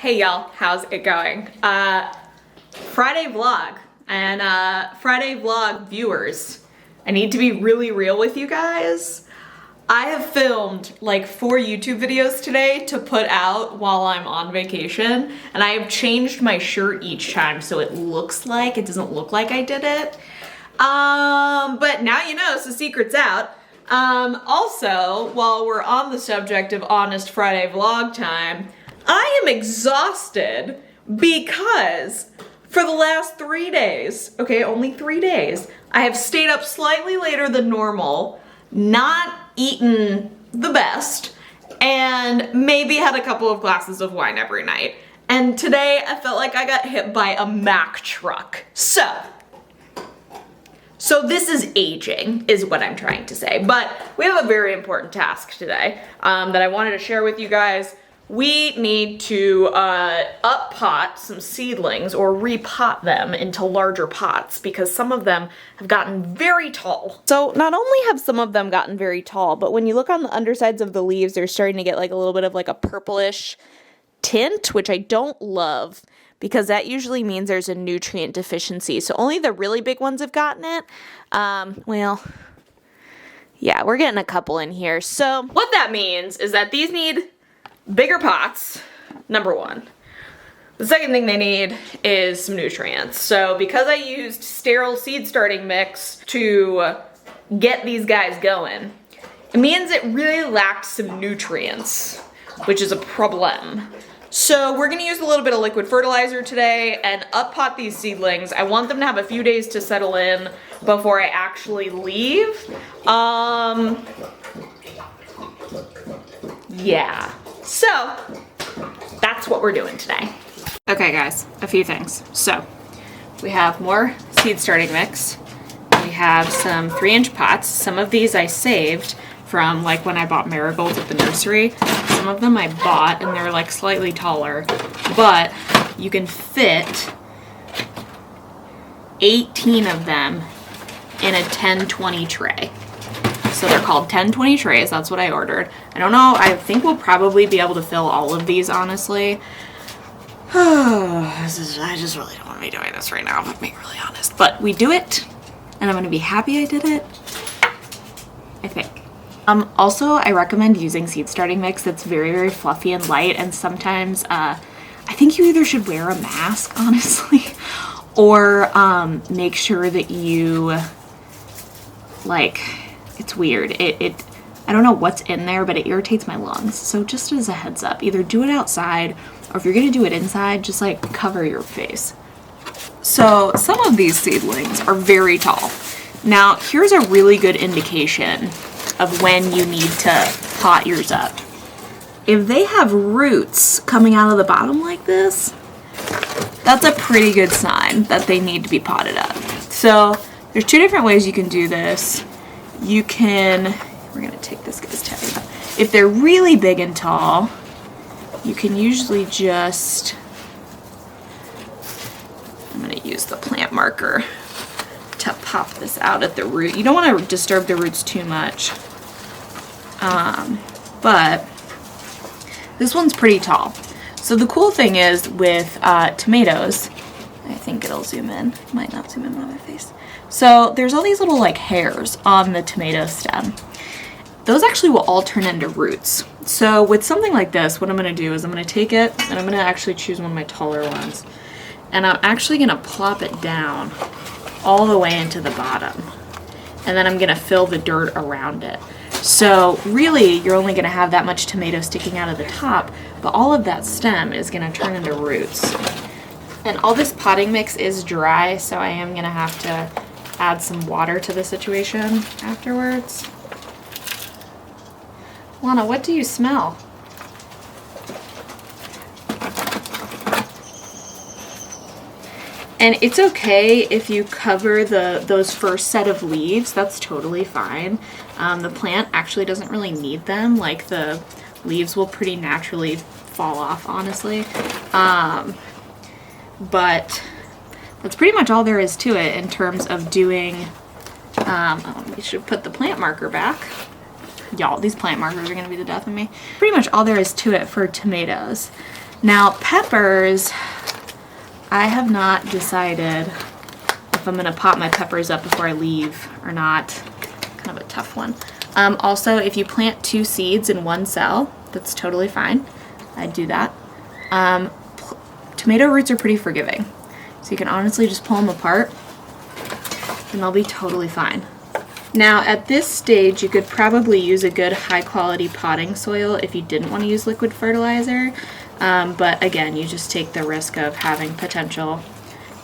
Hey y'all, how's it going? Friday vlog, and Friday vlog viewers, I need to be really real with you guys. I have filmed like 4 YouTube videos today to put out while I'm on vacation, and I have changed my shirt each time so it doesn't look like I did it. But now you know, so secret's out. Also, while we're on the subject of honest Friday vlog time, I am exhausted because for the last 3 days, okay, only 3 days, I have stayed up slightly later than normal, not eaten the best, and maybe had a couple of glasses of wine every night. And today I felt like I got hit by a Mack truck. So this is aging, is what I'm trying to say. But we have a very important task today that I wanted to share with you guys. We need to up-pot some seedlings or repot them into larger pots because some of them have gotten very tall. So not only have some of them gotten very tall, but when you look on the undersides of the leaves, they're starting to get like a little bit of like a purplish tint, which I don't love because that usually means there's a nutrient deficiency. So only the really big ones have gotten it. Well, yeah, we're getting a couple in here. So what that means is that these need bigger pots, number one. The second thing they need is some nutrients. So because I used sterile seed starting mix to get these guys going, it means it really lacked some nutrients, which is a problem. So we're gonna use a little bit of liquid fertilizer today and up-pot these seedlings. I want them to have a few days to settle in before I actually leave. Yeah. So that's what we're doing today. Okay guys, a few things. So we have more seed starting mix. We have some 3-inch pots. Some of these I saved from like when I bought marigolds at the nursery. Some of them I bought and they're like slightly taller, but you can fit 18 of them in a 10-20 tray. So they're called 10-20 trays. That's what I ordered. I don't know. I think we'll probably be able to fill all of these, honestly. I just really don't want to be doing this right now, if I'm being really honest. But we do it, and I'm going to be happy I did it. I think. Also, I recommend using seed starting mix that's very, very fluffy and light. And sometimes I think you either should wear a mask, honestly, or make sure that you, like, it's weird. I don't know what's in there, but it irritates my lungs. So just as a heads up, either do it outside, or if you're gonna do it inside, just like cover your face. So some of these seedlings are very tall. Now, here's a really good indication of when you need to pot yours up. If they have roots coming out of the bottom like this, that's a pretty good sign that they need to be potted up. So there's 2 different ways you can do this. You can, we're gonna take this guy's tag off. If they're really big and tall, you can usually just, I'm gonna use the plant marker to pop this out at the root. You don't want to disturb the roots too much. But this one's pretty tall. So the cool thing is with tomatoes, I think it'll zoom in, might not zoom in on my face. So there's all these little like hairs on the tomato stem. Those actually will all turn into roots. So with something like this, what I'm gonna do is I'm gonna take it and I'm gonna actually choose one of my taller ones. And I'm actually gonna plop it down all the way into the bottom. And then I'm gonna fill the dirt around it. So really, you're only gonna have that much tomato sticking out of the top, but all of that stem is gonna turn into roots. And all this potting mix is dry, so I am gonna have to add some water to the situation afterwards. Lana, what do you smell? And it's okay if you cover those first set of leaves, that's totally fine. The plant actually doesn't really need them, like the leaves will pretty naturally fall off, honestly. But that's pretty much all there is to it in terms of doing, we should put the plant marker back. Y'all, these plant markers are gonna be the death of me. Pretty much all there is to it for tomatoes. Now peppers, I have not decided if I'm gonna pot my peppers up before I leave or not. Kind of a tough one. Also, if you plant 2 seeds in one cell, that's totally fine. I'd do that. Tomato roots are pretty forgiving, so you can honestly just pull them apart and they'll be totally fine. Now at this stage, you could probably use a good high quality potting soil if you didn't want to use liquid fertilizer. But again, you just take the risk of having potential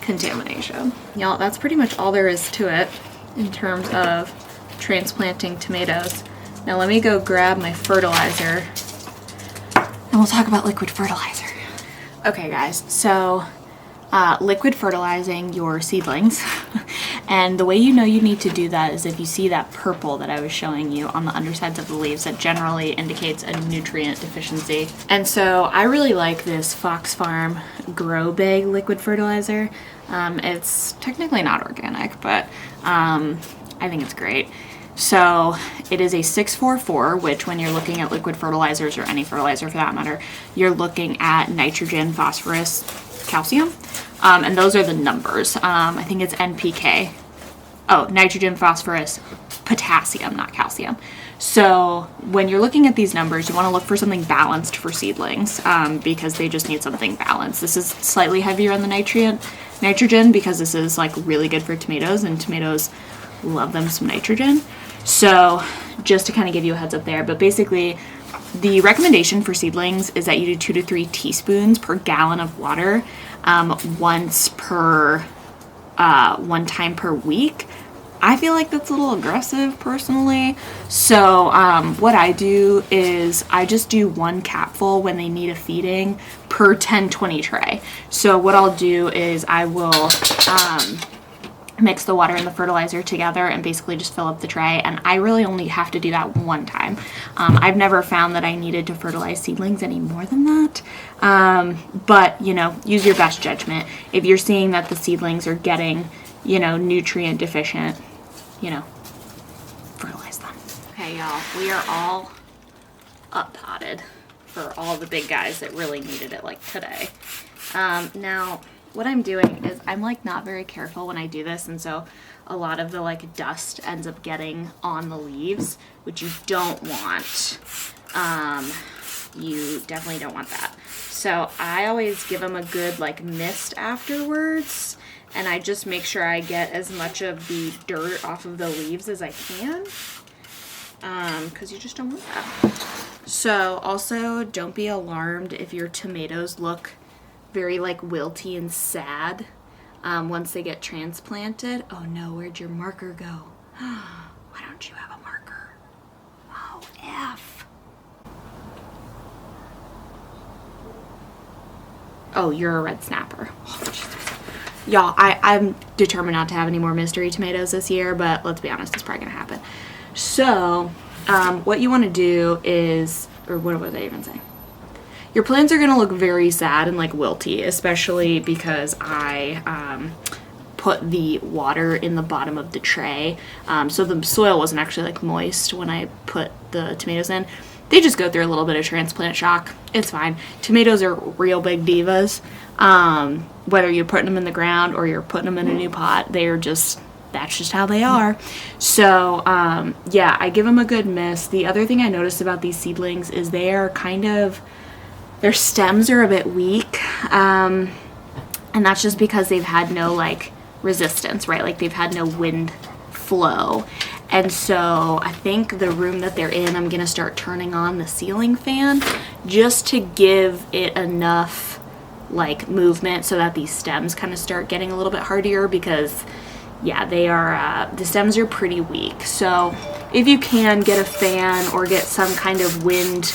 contamination. Y'all, that's pretty much all there is to it in terms of transplanting tomatoes. Now let me go grab my fertilizer and we'll talk about liquid fertilizer. Okay guys, so liquid fertilizing your seedlings. And the way you know you need to do that is if you see that purple that I was showing you on the undersides of the leaves, that generally indicates a nutrient deficiency. And so I really like this Fox Farm Grow Bag liquid fertilizer. It's technically not organic, but I think it's great. So it is a 644, which when you're looking at liquid fertilizers or any fertilizer for that matter, you're looking at nitrogen, phosphorus, calcium. And those are the numbers. I think it's NPK. Oh, nitrogen, phosphorus, potassium, not calcium. So when you're looking at these numbers, you want to look for something balanced for seedlings because they just need something balanced. This is slightly heavier on the nitrogen because this is like really good for tomatoes, and tomatoes love them some nitrogen. So just to kind of give you a heads up there, but basically the recommendation for seedlings is that you do 2 to 3 teaspoons per gallon of water one time per week. I feel like that's a little aggressive personally. So what I do is I just do 1 capful when they need a feeding per 10-20 tray. So what I'll do is I will mix the water and the fertilizer together and basically just fill up the tray, and I really only have to do that 1 time. I've never found that I needed to fertilize seedlings any more than that, but you know, use your best judgment. If you're seeing that the seedlings are getting, you know, nutrient deficient, you know, fertilize them. Okay y'all, we are all up potted for all the big guys that really needed it, like today. Now what I'm doing is I'm like not very careful when I do this, and so a lot of the like dust ends up getting on the leaves, which you don't want. You definitely don't want that. So I always give them a good like mist afterwards, and I just make sure I get as much of the dirt off of the leaves as I can, because you just don't want that. So also don't be alarmed if your tomatoes look very like wilty and sad once they get transplanted. Oh no, where'd your marker go? Why don't you have a marker? Oh, F. Oh, you're a red snapper. Oh, y'all, I'm determined not to have any more mystery tomatoes this year, but let's be honest, it's probably gonna happen. So what you want to do is, or what was I even saying? Your plants are going to look very sad and like wilty, especially because I put the water in the bottom of the tray. So the soil wasn't actually like moist when I put the tomatoes in. They just go through a little bit of transplant shock. It's fine. Tomatoes are real big divas. Whether you're putting them in the ground or you're putting them in a new pot, that's just how they are. So yeah, I give them a good mist. The other thing I noticed about these seedlings is they are their stems are a bit weak, and that's just because they've had no like resistance, right? Like they've had no wind flow. And so I think the room that they're in, I'm gonna start turning on the ceiling fan just to give it enough like movement so that these stems kind of start getting a little bit hardier, because yeah, they are, the stems are pretty weak. So if you can get a fan or get some kind of wind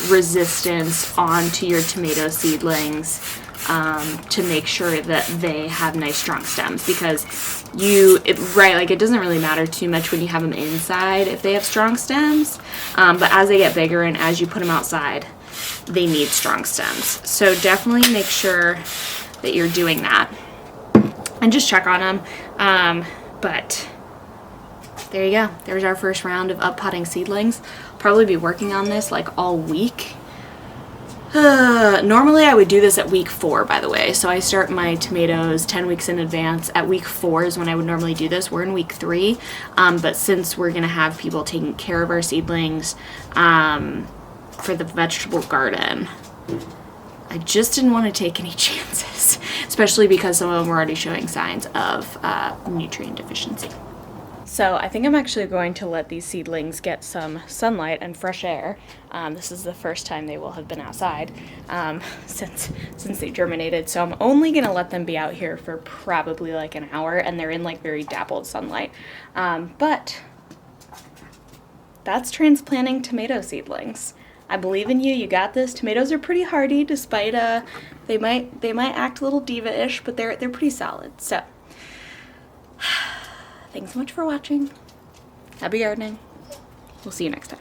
resistance onto your tomato seedlings to make sure that they have nice strong stems, because it doesn't really matter too much when you have them inside if they have strong stems, but as they get bigger and as you put them outside, they need strong stems. So definitely make sure that you're doing that and just check on them. But there you go. There's our first round of up potting seedlings. Probably be working on this like all week. Normally I would do this at week 4, by the way. So I start my tomatoes 10 weeks in advance. At week 4 is when I would normally do this. We're in week 3, but since we're gonna have people taking care of our seedlings for the vegetable garden, I just didn't want to take any chances, especially because some of them were already showing signs of nutrient deficiency. So I think I'm actually going to let these seedlings get some sunlight and fresh air. This is the first time they will have been outside since they germinated. So I'm only gonna let them be out here for probably like an hour, and they're in like very dappled sunlight. But that's transplanting tomato seedlings. I believe in you. You got this. Tomatoes are pretty hardy, despite they might act a little diva-ish, but they're pretty solid. So. Thanks so much for watching. Happy gardening. We'll see you next time.